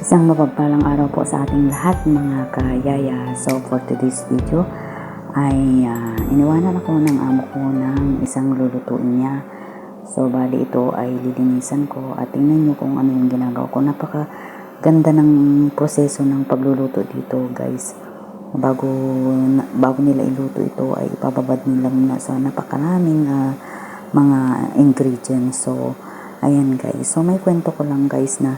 Isang mapagpalang araw po sa ating lahat mga kayaya. So for today's video ay iniwanan ako ng amo ko ng isang lulutuin niya. So bali ito ay lilinisan ko at tingnan nyo kung ano yung ginagawa ko. Napaka ganda ng proseso ng pagluluto dito guys. Bago nila iluto ito ay ipababad nila muna sa napakaraming mga ingredients. So ayan guys. So may kwento ko lang guys na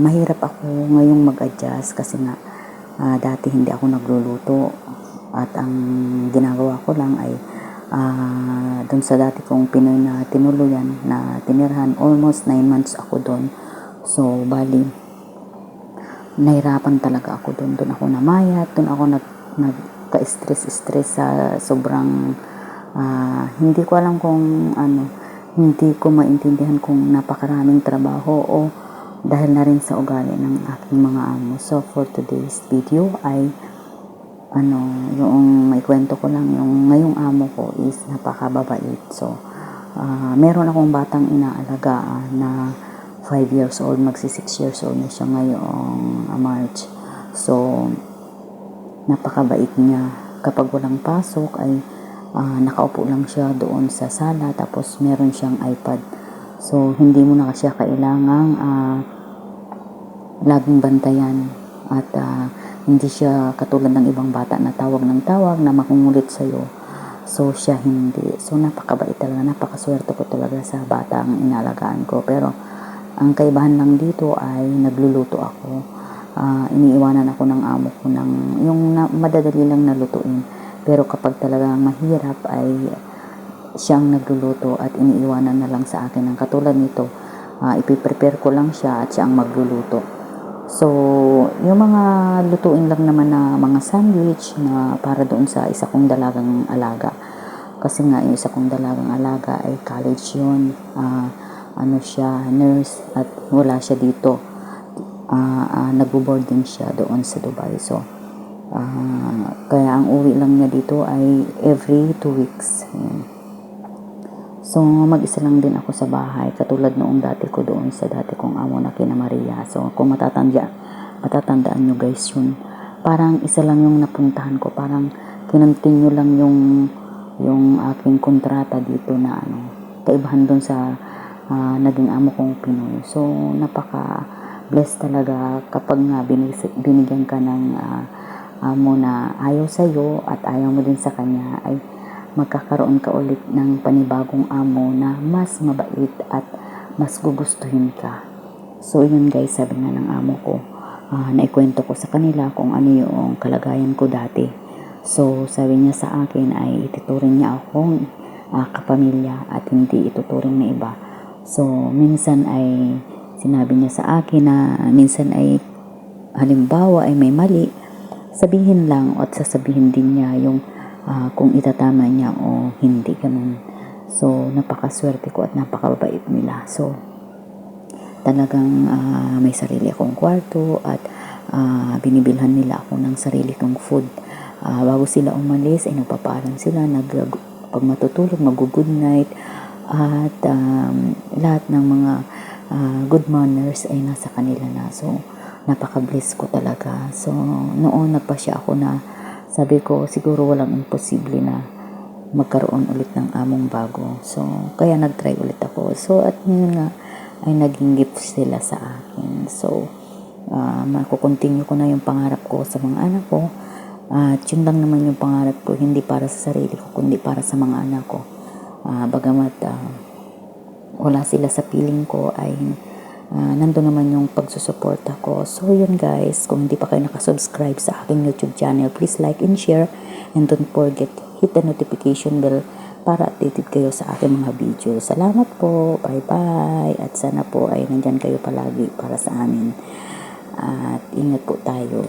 mahirap ako ngayong mag-adjust kasi nga dati hindi ako nagluluto at ang ginagawa ko lang ay dun sa dati kong Pinoy na tinuluyan na tinirahan, almost 9 months ako dun. So bali nahirapan talaga ako dun ako namayat, dun ako nagka-stress sa sobrang hindi ko alam kung hindi ko maintindihan kung napakaraming trabaho o dahil na rin sa ugali ng aking mga amo. So for today's video ay yung may kwento ko lang, yung ngayong amo ko is napakababait. So meron akong batang inaalagaan na 5 years old, magsi 6 years old na siya ngayong March. So napakabait niya. Kapag walang pasok ay nakaupo lang siya doon sa sala, tapos meron siyang iPad. So, hindi mo na siya kailangang laging bantayan at hindi siya katulad ng ibang bata na tawag ng tawag na makungulit sa'yo. So, siya hindi. So, napakabait talaga. Napakaswerte ko talaga sa batang inalagaan ko. Pero, ang kaibahan lang dito ay nagluluto ako. Iniiwanan ako ng amo ko ng yung madadali lang na lutuin. Pero kapag talagang mahirap ay siyang nagluluto at iniiwanan na lang sa akin. Ang katulad nito, ipiprepare ko lang siya at siya ang magluluto. So, yung mga lutuin lang naman na mga sandwich na para doon sa isa kong dalagang alaga. Kasi nga, yung isa kong dalagang alaga ay college yun. Siya, nurse, at wala siya dito. Nagbo-boarding siya doon sa Dubai. So, kaya ang uwi lang niya dito ay every 2 weeks. Ayan. So, mag-isa lang din ako sa bahay, katulad noong dati ko doon sa dati kong amo na kina Maria. So, kung matatandaan nyo guys yun, parang isa lang yung napuntahan ko, parang kinontinue lang yung aking kontrata dito na kaibahan doon sa naging amo kong Pinoy. So, napaka-blessed talaga kapag nga binigyan ka ng amo na ayaw sa'yo at ayaw mo din sa kanya, ay magkakaroon ka ulit ng panibagong amo na mas mabait at mas gugustuhin ka. So yun guys, sabi nga ng amo ko, naikwento ko sa kanila kung ano yung kalagayan ko dati. So sabi niya sa akin ay ituturing niya akong kapamilya at hindi ituturing na iba. So minsan ay sinabi niya sa akin na minsan ay halimbawa ay may mali, sabihin lang at sasabihin din niya yung kung itatama niya o hindi, ganun. So, napakaswerte ko at napakabait nila. So, talagang may sarili akong kwarto at binibilhan nila ako ng sarili kong food. Bago sila umalis, ay nagpapaalam sila, pag matutulog, mag-good night, at lahat ng mga good manners ay nasa kanila na. So, napaka-bless ko talaga. So, noon nagpasya ako na sabi ko, siguro walang imposible na magkaroon ulit ng among bago. So, kaya nag-try ulit ako. So, at yun nga, ay naging gift sila sa akin. So, makukontinue ko na yung pangarap ko sa mga anak ko. At yun lang naman yung pangarap ko, hindi para sa sarili ko, kundi para sa mga anak ko. Bagamat wala sila sa piling ko, ay nandun naman yung pagsusuporta ko. So yun guys, kung hindi pa kayo nakasubscribe sa aking YouTube channel, please like and share, and don't forget hit the notification bell para updated kayo sa aking mga video. Salamat po, bye bye, at sana po ay nandyan kayo palagi para sa amin, at ingat po tayo.